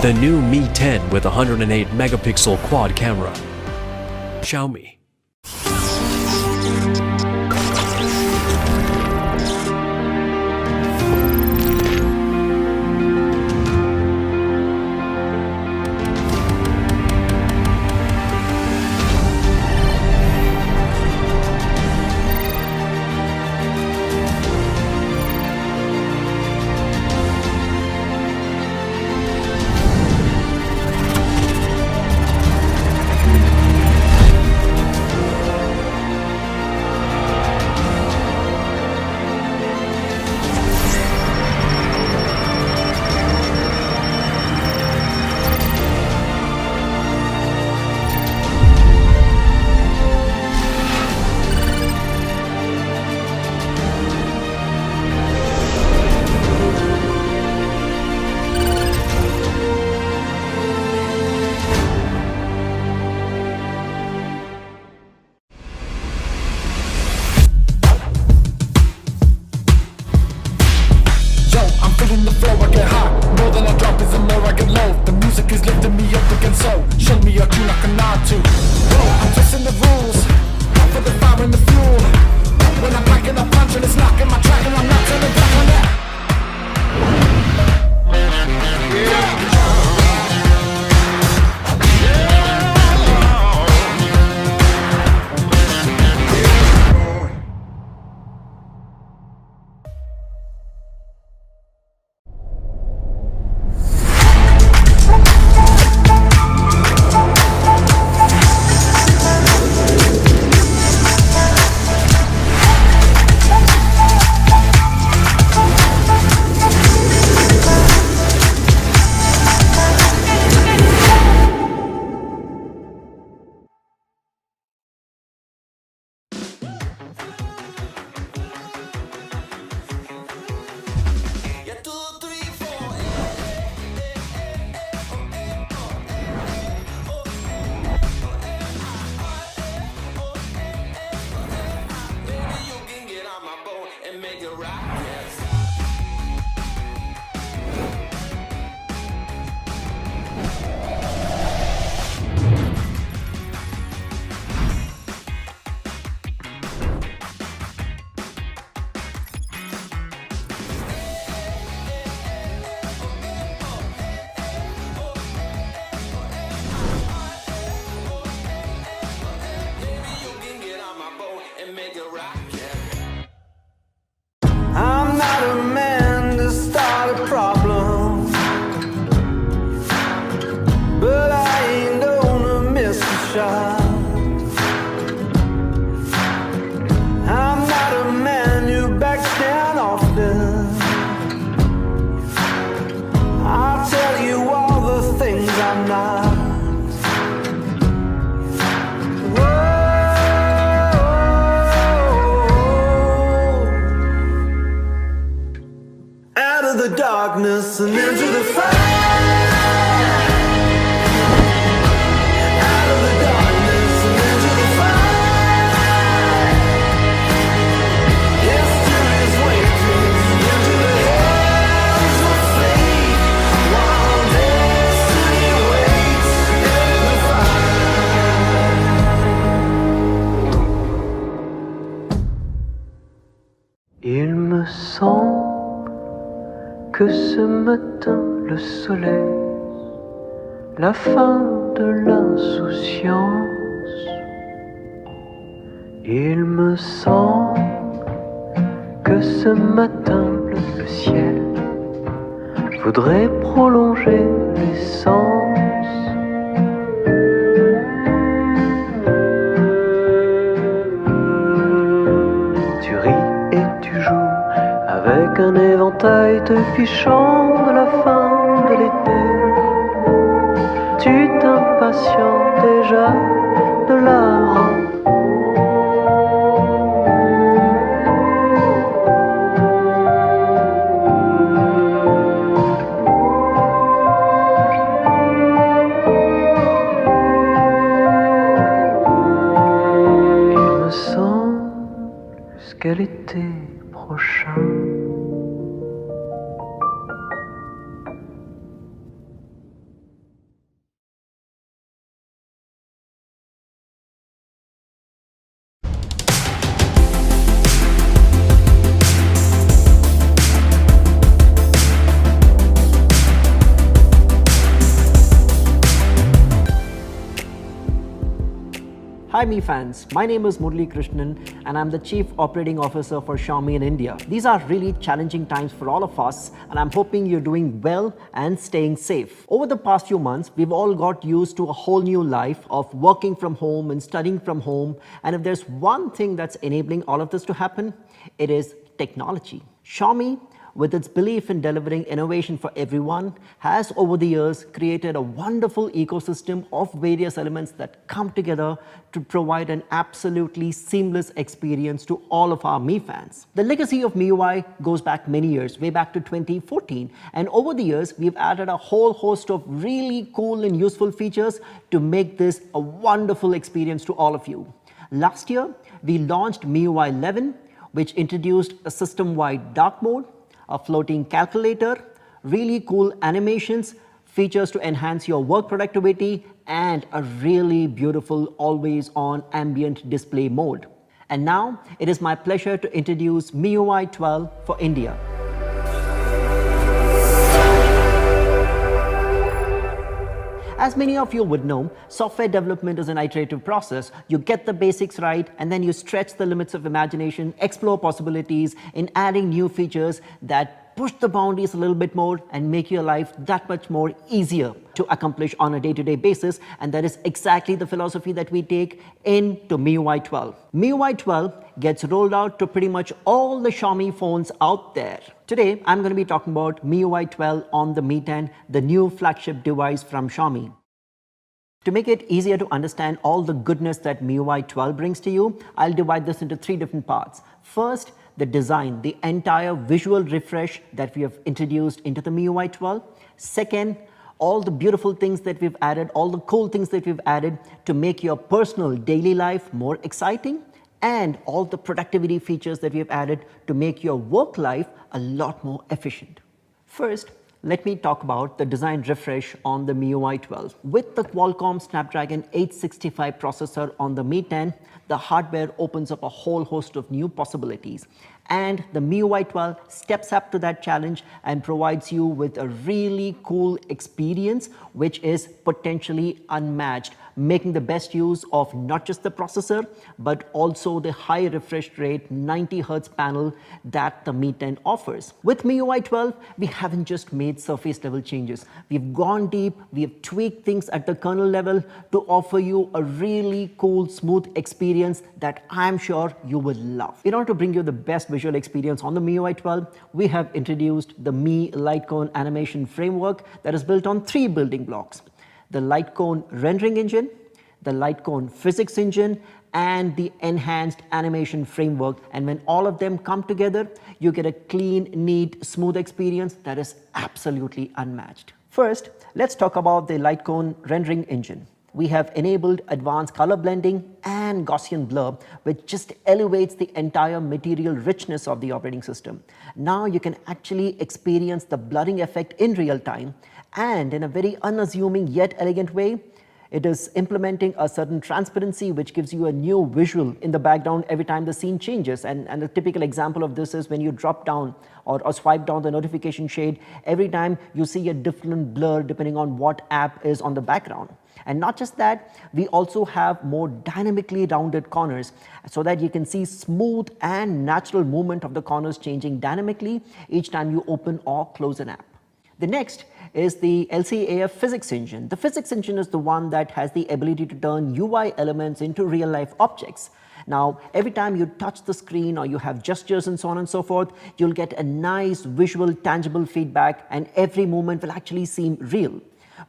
The new Mi 10 with 108 megapixel quad camera. Xiaomi. The flow, I get high. More than I drop is the more I get low. The music is lifting me up again, so show me a tune I can nod to. Whoa, I'm twisting the rules for the fire and the fuel. When I'm packing a punch and it's knocking my track and I'm not turning back on that. I'm not a man to start a problem, but I ain't gonna miss a shot. I'm not a man who backs down often. I'll tell you all the things I'm not. The darkness and into the fire. Out of the darkness and into the fire. History's waiting into the hands of fate, while destiny waits in the fire. Il me semble que ce matin le soleil, la fin de l'insouciance. Il me semble que ce matin le ciel voudrait prolonger l'essence. Tu ris et tu joues avec un éventail te fichant de la fin de l'été. Tu t'impatientes déjà de la rentrée. Il me semble jusqu'à l'été prochain. Hi Mi fans, my name is Murali Krishnan and I'm the Chief Operating Officer for Xiaomi in India. These are really challenging times for all of us and I'm hoping you're doing well and staying safe. Over the past few months, we've all got used to a whole new life of working from home and studying from home, and if there's one thing that's enabling all of this to happen, it is technology. Xiaomi, with its belief in delivering innovation for everyone, has over the years created a wonderful ecosystem of various elements that come together to provide an absolutely seamless experience to all of our Mi fans. The legacy of Miui goes back many years, way back to 2014, and over the years we've added a whole host of really cool and useful features to make this a wonderful experience to all of you. Last year, we launched Miui 11, which introduced a system-wide dark mode, a floating calculator, really cool animations, features to enhance your work productivity, and a really beautiful always-on ambient display mode. And now, it is my pleasure to introduce Miui 12 for India. As many of you would know, software development is an iterative process. You get the basics right, and then you stretch the limits of imagination, explore possibilities in adding new features that push the boundaries a little bit more and make your life that much more easier to accomplish on a day-to-day basis. And that is exactly the philosophy that we take into Miui 12. Miui 12 gets rolled out to pretty much all the Xiaomi phones out there. Today, I'm going to be talking about Miui 12 on the Mi 10, the new flagship device from Xiaomi. To make it easier to understand all the goodness that Miui 12 brings to you, I'll divide this into three different parts. First, the design, the entire visual refresh that we have introduced into the Miui 12. Second, all the beautiful things that we've added, all the cool things that we've added to make your personal daily life more exciting, and all the productivity features that we've added to make your work life a lot more efficient. First, let me talk about the design refresh on the Miui 12. With the Qualcomm Snapdragon 865 processor on the Mi 10, the hardware opens up a whole host of new possibilities. And the Miui 12 steps up to that challenge and provides you with a really cool experience which is potentially unmatched, making the best use of not just the processor but also the high refresh rate 90 Hz panel that the Mi 10 offers. With Miui 12, we haven't just made surface level changes. We've gone deep, we've tweaked things at the kernel level to offer you a really cool, smooth experience that I'm sure you will love. In order to bring you the best visual experience on the Miui 12, we have introduced the Mi Lightcone animation framework that is built on three building blocks: the Lightcone rendering engine, the Lightcone physics engine, and the enhanced animation framework. And when all of them come together, you get a clean, neat, smooth experience that is absolutely unmatched. First, let's talk about the Lightcone rendering engine. We have enabled advanced color blending and Gaussian blur, which just elevates the entire material richness of the operating system. Now you can actually experience the blurring effect in real time, and in a very unassuming yet elegant way, it is implementing a certain transparency which gives you a new visual in the background every time the scene changes. And a typical example of this is when you drop down or swipe down the notification shade, every time you see a different blur depending on what app is on the background. And not just that, we also have more dynamically rounded corners so that you can see smooth and natural movement of the corners changing dynamically each time you open or close an app. The next is the LCAF physics engine. The physics engine is the one that has the ability to turn UI elements into real-life objects. Now, every time you touch the screen or you have gestures and so on and so forth, you'll get a nice visual, tangible feedback, and every movement will actually seem real.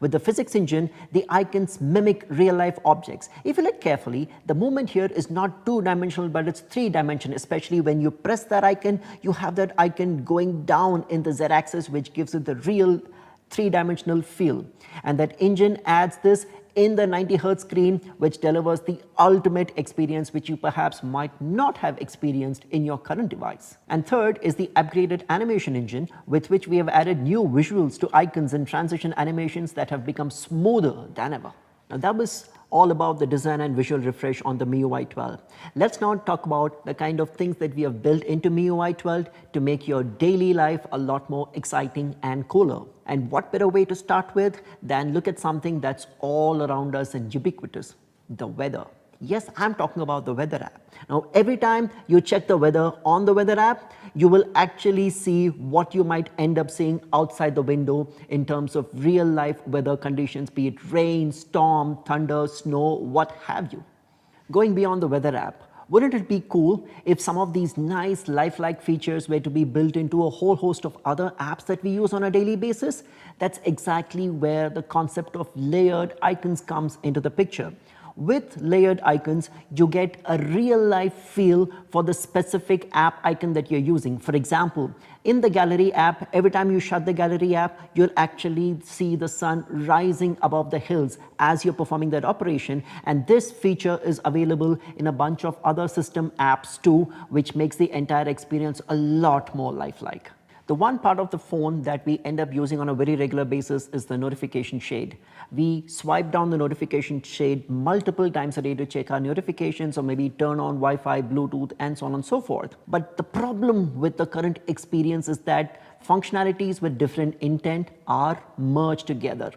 With the physics engine, the icons mimic real-life objects. If you look carefully, the movement here is not two-dimensional, but it's three-dimensional. Especially when you press that icon, you have that icon going down in the z-axis, which gives it the real three-dimensional feel. And that engine adds this in the 90 Hz screen, which delivers the ultimate experience which you perhaps might not have experienced in your current device. And third is the upgraded animation engine, with which we have added new visuals to icons and transition animations that have become smoother than ever. Now that was all about the design and visual refresh on the Miui 12. Let's now talk about the kind of things that we have built into Miui 12 to make your daily life a lot more exciting and cooler. And what better way to start with than look at something that's all around us and ubiquitous: the weather. Yes, I'm talking about the weather app. Now, every time you check the weather on the weather app, you will actually see what you might end up seeing outside the window in terms of real life weather conditions, be it rain, storm, thunder, snow, what have you. Going beyond the weather app, wouldn't it be cool if some of these nice lifelike features were to be built into a whole host of other apps that we use on a daily basis? That's exactly where the concept of layered icons comes into the picture. With layered icons, you get a real life feel for the specific app icon that you're using. For example, in the gallery app, every time you shut the gallery app, you'll actually see the sun rising above the hills as you're performing that operation. And this feature is available in a bunch of other system apps too, which makes the entire experience a lot more lifelike. The one part of the phone that we end up using on a very regular basis is the notification shade. We swipe down the notification shade multiple times a day to check our notifications or maybe turn on Wi-Fi, Bluetooth, and so on and so forth. But the problem with the current experience is that functionalities with different intent are merged together.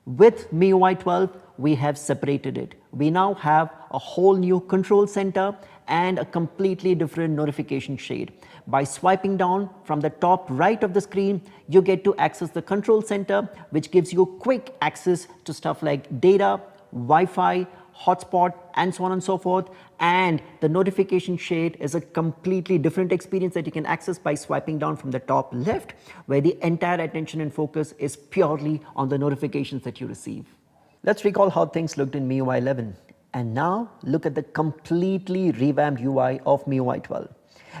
With MIUI 12, we have separated it. We now have a whole new control center and a completely different notification shade. By swiping down from the top right of the screen, you get to access the control center, which gives you quick access to stuff like data, Wi-Fi, hotspot, and so on and so forth. And the notification shade is a completely different experience that you can access by swiping down from the top left, where the entire attention and focus is purely on the notifications that you receive. Let's recall how things looked in MIUI 11. And now look at the completely revamped UI of MIUI 12.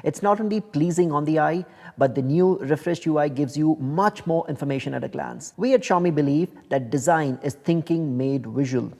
It's not only pleasing on the eye, but the new refreshed UI gives you much more information at a glance. We at Xiaomi believe that design is thinking made visual.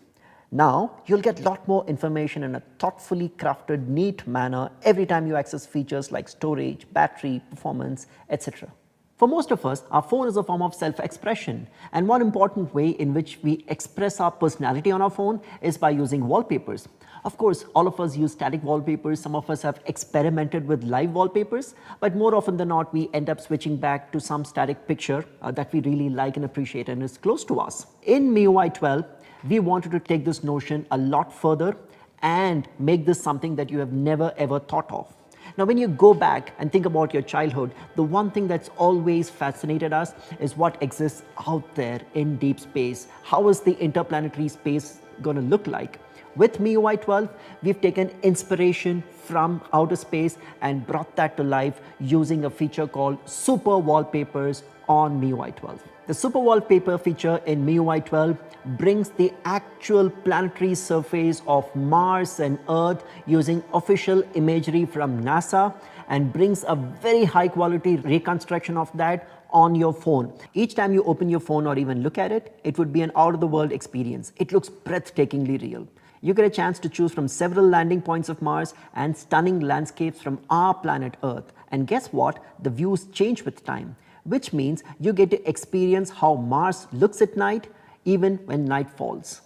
Now, you'll get a lot more information in a thoughtfully crafted, neat manner every time you access features like storage, battery, performance, etc. For most of us, our phone is a form of self-expression, and one important way in which we express our personality on our phone is by using wallpapers. Of course, all of us use static wallpapers. Some of us have experimented with live wallpapers, but more often than not, we end up switching back to some static picture that we really like and appreciate and is close to us. In MIUI 12, we wanted to take this notion a lot further and make this something that you have never ever thought of. Now, when you go back and think about your childhood, the one thing that's always fascinated us is what exists out there in deep space. How is the interplanetary space going to look like? With MIUI 12, we've taken inspiration from outer space and brought that to life using a feature called Super Wallpapers on MIUI 12. The Super Wallpaper feature in MIUI 12 brings the actual planetary surface of Mars and Earth using official imagery from NASA and brings a very high quality reconstruction of that on your phone. Each time you open your phone or even look at it, it would be an out-of-the-world experience. It looks breathtakingly real. You get a chance to choose from several landing points of Mars and stunning landscapes from our planet Earth. And guess what? The views change with time, which means you get to experience how Mars looks at night, even when night falls.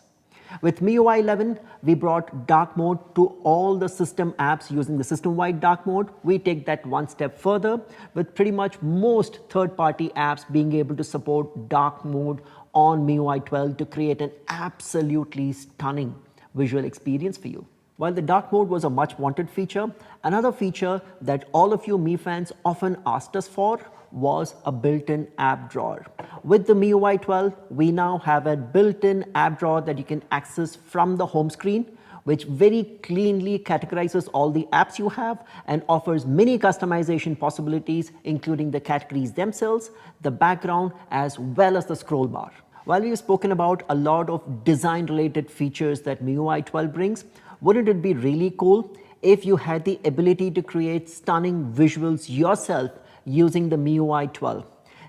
With MIUI 11, we brought dark mode to all the system apps using the system-wide dark mode. We take that one step further with pretty much most third-party apps being able to support dark mode on MIUI 12 to create an absolutely stunning visual experience for you. While the dark mode was a much wanted feature, another feature that all of you Mi fans often asked us for was a built-in app drawer. With the MIUI 12, we now have a built-in app drawer that you can access from the home screen, which very cleanly categorizes all the apps you have and offers many customization possibilities, including the categories themselves, the background, as well as the scroll bar. While we've spoken about a lot of design-related features that MIUI 12 brings, wouldn't it be really cool if you had the ability to create stunning visuals yourself using the MIUI 12?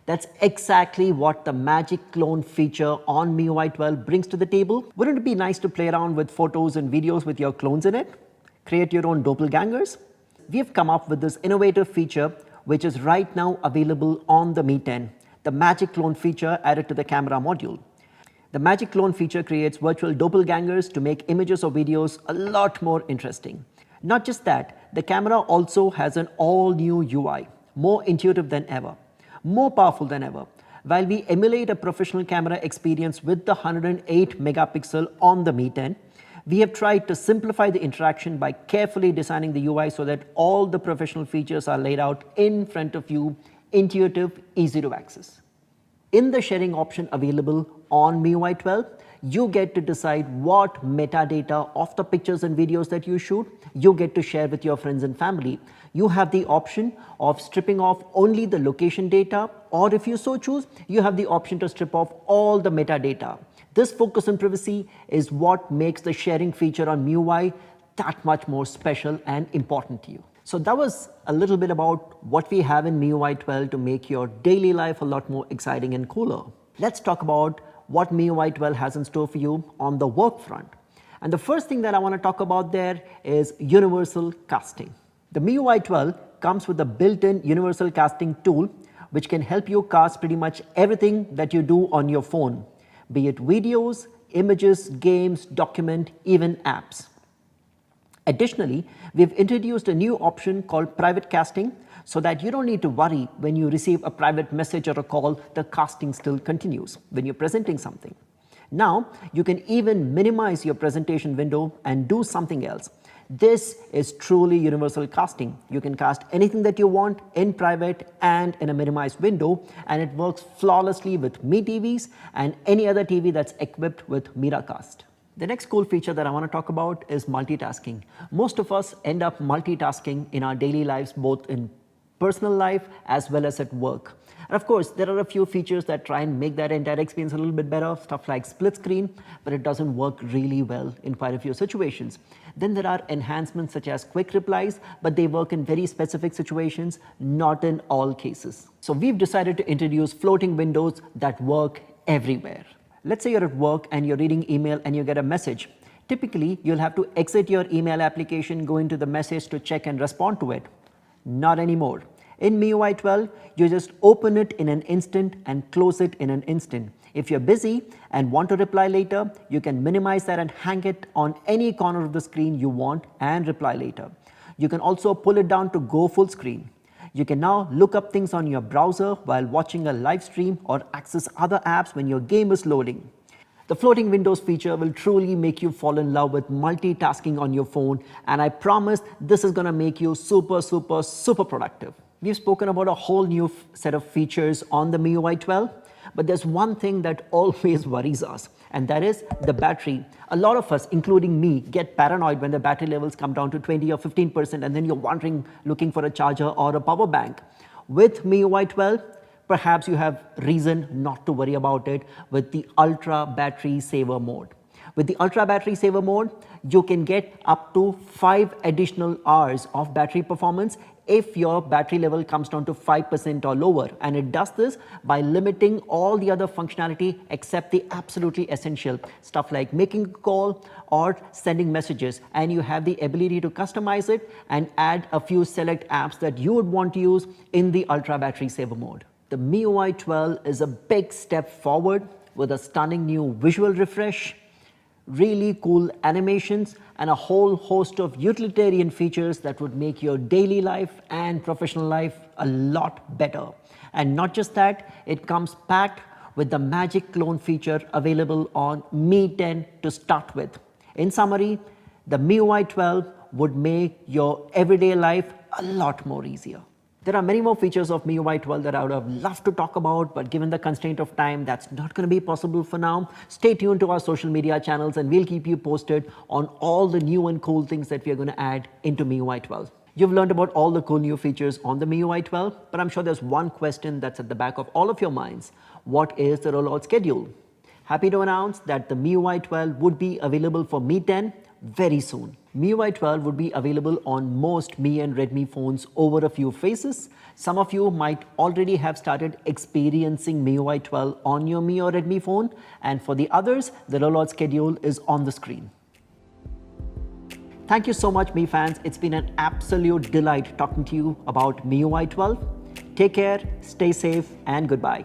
That's exactly what the Magic Clone feature on MIUI 12 brings to the table. Wouldn't it be nice to play around with photos and videos with your clones in it? Create your own doppelgangers? We've come up with this innovative feature, which is right now available on the Mi 10. The Magic Clone feature added to the camera module. The Magic Clone feature creates virtual doppelgangers to make images or videos a lot more interesting. Not just that, the camera also has an all-new UI, more intuitive than ever, more powerful than ever. While we emulate a professional camera experience with the 108 megapixel on the Mi 10, We have tried to simplify the interaction by carefully designing the UI so that all the professional features are laid out in front of you, intuitive, easy to access. In the sharing option available on Miui 12, you get to decide what metadata of the pictures and videos that you shoot, you get to share with your friends and family. You have the option of stripping off only the location data, or if you so choose, you have the option to strip off all the metadata. This focus on privacy is what makes the sharing feature on Miui that much more special and important to you. So that was a little bit about what we have in Miui 12 to make your daily life a lot more exciting and cooler. Let's talk about what Miui 12 has in store for you on the work front. And the first thing that I want to talk about there is universal casting. The Miui 12 comes with a built-in universal casting tool which can help you cast pretty much everything that you do on your phone, be it videos, images, games, document, even apps. Additionally, we've introduced a new option called private casting so that you don't need to worry when you receive a private message or a call, the casting still continues when you're presenting something. Now, you can even minimize your presentation window and do something else. This is truly universal casting. You can cast anything that you want in private and in a minimized window, and it works flawlessly with Mi TVs and any other TV that's equipped with Miracast. The next cool feature that I want to talk about is multitasking. Most of us end up multitasking in our daily lives, both in personal life as well as at work. And of course, there are a few features that try and make that entire experience a little bit better, stuff like split screen, but it doesn't work really well in quite a few situations. Then there are enhancements such as quick replies, but they work in very specific situations, not in all cases. So we've decided to introduce floating windows that work everywhere. Let's say you're at work and you're reading email and you get a message. Typically, you'll have to exit your email application, go into the message to check and respond to it. Not anymore. In Miui 12, you just open it in an instant and close it in an instant. If you're busy and want to reply later, you can minimize that and hang it on any corner of the screen you want and reply later. You can also pull it down to go full screen. You can now look up things on your browser while watching a live stream or access other apps when your game is loading. The floating windows feature will truly make you fall in love with multitasking on your phone, and I promise this is going to make you super productive. We've spoken about a whole new set of features on the Miui 12, but there's one thing that always worries us, and that is the battery. A lot of us, including me, get paranoid when the battery levels come down to 20 or 15%, and then you're wondering, looking for a charger or a power bank. With Miui 12, perhaps you have reason not to worry about it with the Ultra Battery Saver mode. With the Ultra Battery Saver mode, you can get up to 5 additional hours of battery performance if your battery level comes down to 5% or lower. And it does this by limiting all the other functionality except the absolutely essential stuff like making a call or sending messages. And you have the ability to customize it and add a few select apps that you would want to use in the Ultra Battery Saver mode. The Miui 12 is a big step forward with a stunning new visual refresh, really cool animations, and a whole host of utilitarian features that would make your daily life and professional life a lot better. And not just that, it comes packed with the magic clone feature available on Mi 10 to start with. In summary, the Miui 12 would make your everyday life a lot more easier. There are many more features of Miui 12 that I would have loved to talk about, but given the constraint of time, that's not going to be possible for now. Stay tuned to our social media channels and we'll keep you posted on all the new and cool things that we are going to add into Miui 12. You've learned about all the cool new features on the Miui 12, but I'm sure there's one question that's at the back of all of your minds. What is the rollout schedule? Happy to announce that the Miui 12 would be available for Mi 10 very soon. Miui 12 would be available on most Mi and Redmi phones over a few phases. Some of you might already have started experiencing Miui 12 on your Mi or Redmi phone, and for the others, the rollout schedule is on the screen. Thank you so much, Mi fans. It's been an absolute delight talking to you about Miui 12. Take care, stay safe, and goodbye.